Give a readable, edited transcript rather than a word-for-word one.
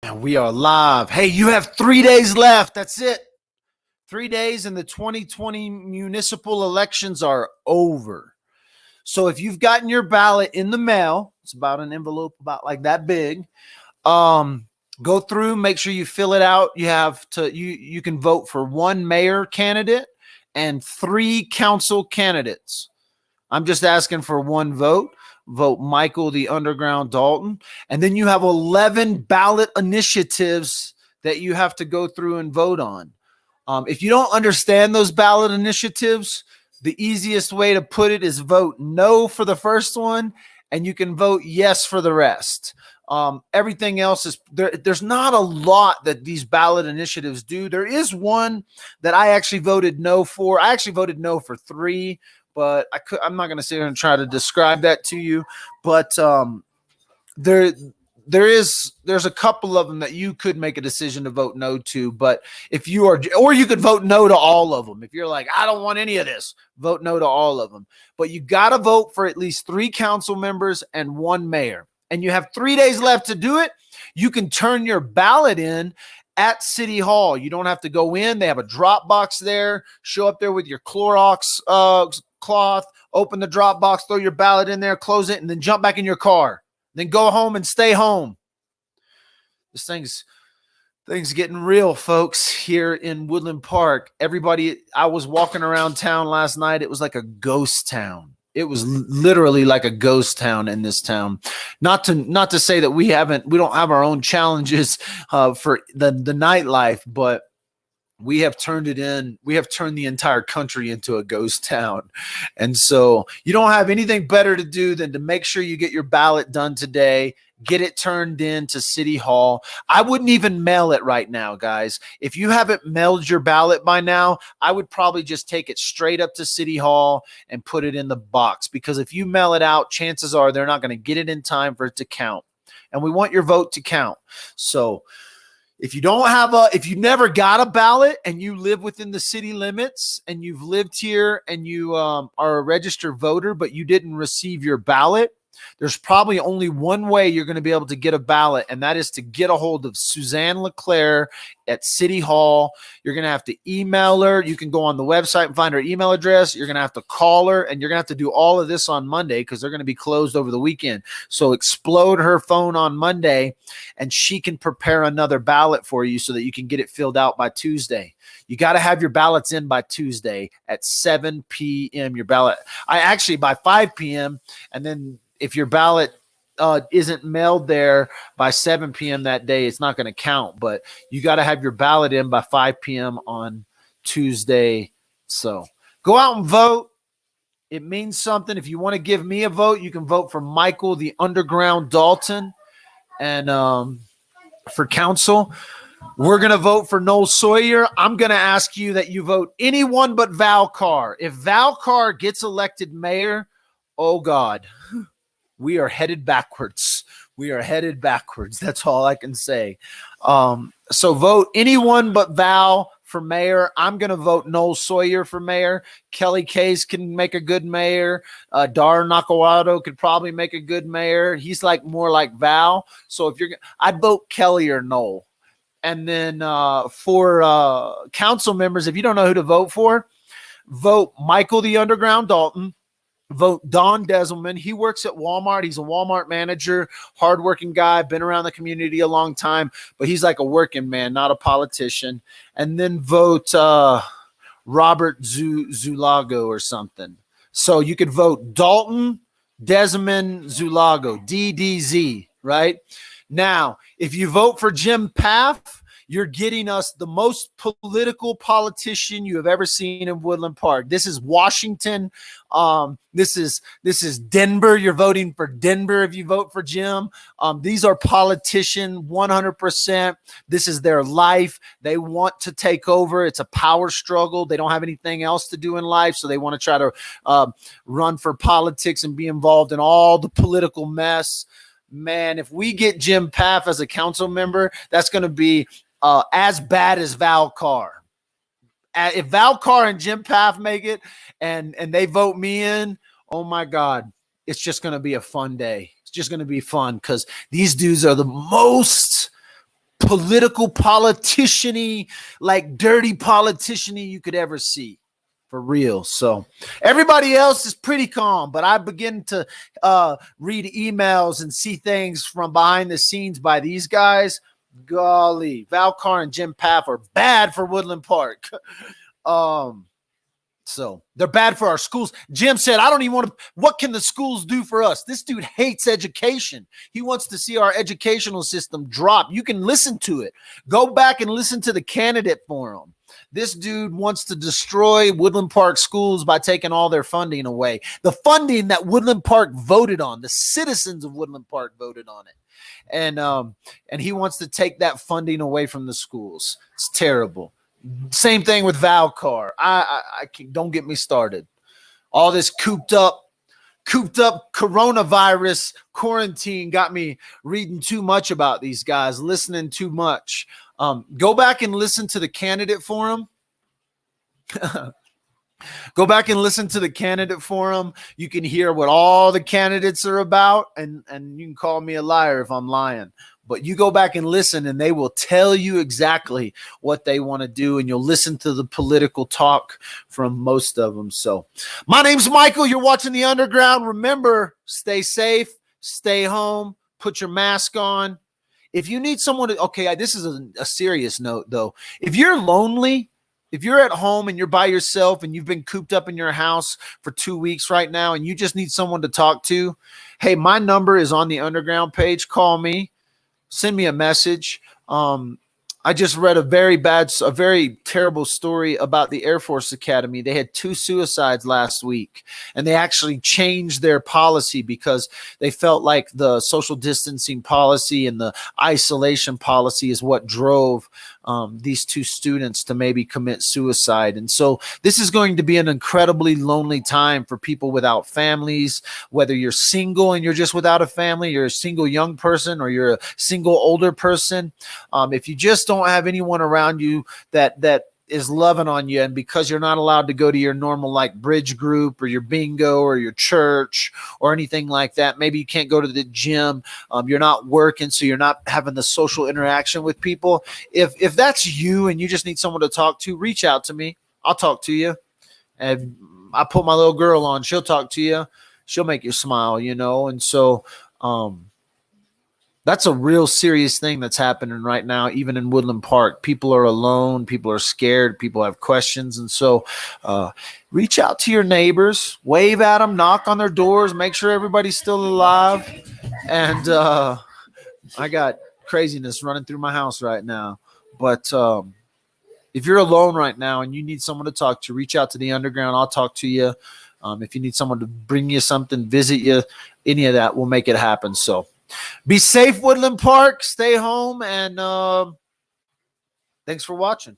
And we are live. Hey, you have 3 days left. That's it. 3 days and the 2020 municipal elections are over. So if you've gotten your ballot in the mail, it's about an envelope about like that big. Go through, make sure you fill it out. You can vote for one mayor candidate and 3 council candidates. I'm just asking for one vote. Vote Michael the Underground Dalton. And then you have 11 ballot initiatives that you have to go through and vote on. If you don't understand those ballot initiatives, the easiest way to put it is vote no for the first one, and you can vote yes for the rest. Everything else is there's not a lot that these ballot initiatives do. There is one that I actually voted no for. I actually voted no for 3, but I'm not going to sit here and try to describe that to you. But there's a couple of them that you could make a decision to vote no to. But if you are, or you could vote no to all of them. If you're like, I don't want any of this, vote no to all of them. But you got to vote for at least 3 council members and 1 mayor. And you have 3 days left to do it. You can turn your ballot in at City Hall. You don't have to go in. They have a drop box there. Show up there with your Clorox cloth, open the drop box, throw your ballot in there, close it, and then jump back in your car. Then go home and stay home. This thing's getting real, folks, here in Woodland Park. Everybody, I was walking around town last night. It was like a ghost town. It was literally like a ghost town in this town. Not to say that we don't have our own challenges for the nightlife, but we have turned the entire country into a ghost town. And so you don't have anything better to do than to make sure you get your ballot done today, get it turned in to City Hall. I wouldn't even mail it right now, guys. If you haven't mailed your ballot by now, I would probably just take it straight up to City Hall and put it in the box, because if you mail it out, chances are they're not going to get it in time for it to count. And we want your vote to count. So if you never got a ballot and you live within the city limits and you've lived here and you are a registered voter, but you didn't receive your ballot, there's probably only one way you're going to be able to get a ballot, and that is to get a hold of Suzanne LeClaire at City Hall. You're going to have to email her. You can go on the website and find her email address. You're going to have to call her, and you're going to have to do all of this on Monday because they're going to be closed over the weekend. So explode her phone on Monday, and she can prepare another ballot for you so that you can get it filled out by Tuesday. You got to have your ballots in by Tuesday at 7 p.m. Your ballot, by 5 p.m. And then if your ballot isn't mailed there by 7 p.m. that day, it's not going to count. But you got to have your ballot in by 5 p.m. on Tuesday. So go out and vote. It means something. If you want to give me a vote, you can vote for Michael the Underground Dalton. And for council, we're going to vote for Noel Sawyer. I'm going to ask you that you vote anyone but Val Carr. If Val Carr gets elected mayor, oh God, we are headed backwards. We are headed backwards. That's all I can say. So vote anyone but Val for mayor. I'm going to vote Noel Sawyer for mayor. Kelly Case can make a good mayor. Dar Nakawado could probably make a good mayor. He's more like Val. So I'd vote Kelly or Noel. And then for council members, if you don't know who to vote for, vote Michael the Underground Dalton. Vote Don Deselman. He works at Walmart. He's a Walmart manager, hardworking guy, been around the community a long time, but he's like a working man, not a politician. And then vote Robert Zulago or something. So you could vote Dalton, Deselman, Zulago, DDZ, right? Now, if you vote for Jim Paff, you're getting us the most political politician you have ever seen in Woodland Park. This is Washington. This is Denver. You're voting for Denver if you vote for Jim. These are politicians, 100%. This is their life. They want to take over. It's a power struggle. They don't have anything else to do in life, so they want to try to run for politics and be involved in all the political mess. Man, if we get Jim Paff as a council member, that's going to be as bad as Val Carr. If Val Carr and Jim Paff make it and they vote me in, oh my God, it's just going to be a fun day. It's just going to be fun because these dudes are the most political politician-y, like dirty politician-y you could ever see. For real. So everybody else is pretty calm, but I begin to read emails and see things from behind the scenes by these guys. Golly, Valcar and Jim Paff are bad for Woodland Park. So they're bad for our schools. Jim said, I don't even want to, what can the schools do for us? This dude hates education. He wants to see our educational system drop. You can listen to it. Go back and listen to the candidate forum. This dude wants to destroy Woodland Park schools by taking all their funding away. The funding that Woodland Park voted on, the citizens of Woodland Park voted on it. And he wants to take that funding away from the schools. It's terrible. Same thing with Valcar. I don't get me started. All this cooped up coronavirus quarantine got me reading too much about these guys, listening too much. Go back and listen to the candidate forum. Go back and listen to the candidate forum. You can hear what all the candidates are about, and you can call me a liar if I'm lying. But you go back and listen, and they will tell you exactly what they want to do, and you'll listen to the political talk from most of them. So my name's Michael. You're watching The Underground. Remember, stay safe, stay home, put your mask on. If you need someone to, okay, this is a serious note, though. If you're lonely, if you're at home and you're by yourself and you've been cooped up in your house for 2 weeks right now and you just need someone to talk to, hey, my number is on the Underground page. Call me. Send me a message. I just read a very terrible story about the Air Force Academy. They had 2 suicides last week, and they actually changed their policy because they felt like the social distancing policy and the isolation policy is what drove these 2 students to maybe commit suicide. And so this is going to be an incredibly lonely time for people without families, whether you're single and you're just without a family, you're a single young person, or you're a single older person. If you just don't have anyone around you that is loving on you, and because you're not allowed to go to your normal like bridge group or your bingo or your church or anything like that, maybe you can't go to the gym, you're not working, so you're not having the social interaction with people. If that's you and you just need someone to talk to, reach out to me. I'll talk to you. And I put my little girl on, she'll talk to you, she'll make you smile, you know. And so that's a real serious thing that's happening right now, even in Woodland Park. People are alone. People are scared. People have questions. And so reach out to your neighbors, wave at them, knock on their doors, make sure everybody's still alive. And I got craziness running through my house right now. But if you're alone right now and you need someone to talk to, reach out to the Underground. I'll talk to you. If you need someone to bring you something, visit you, any of that, we'll make it happen. So be safe, Woodland Park. Stay home, and thanks for watching.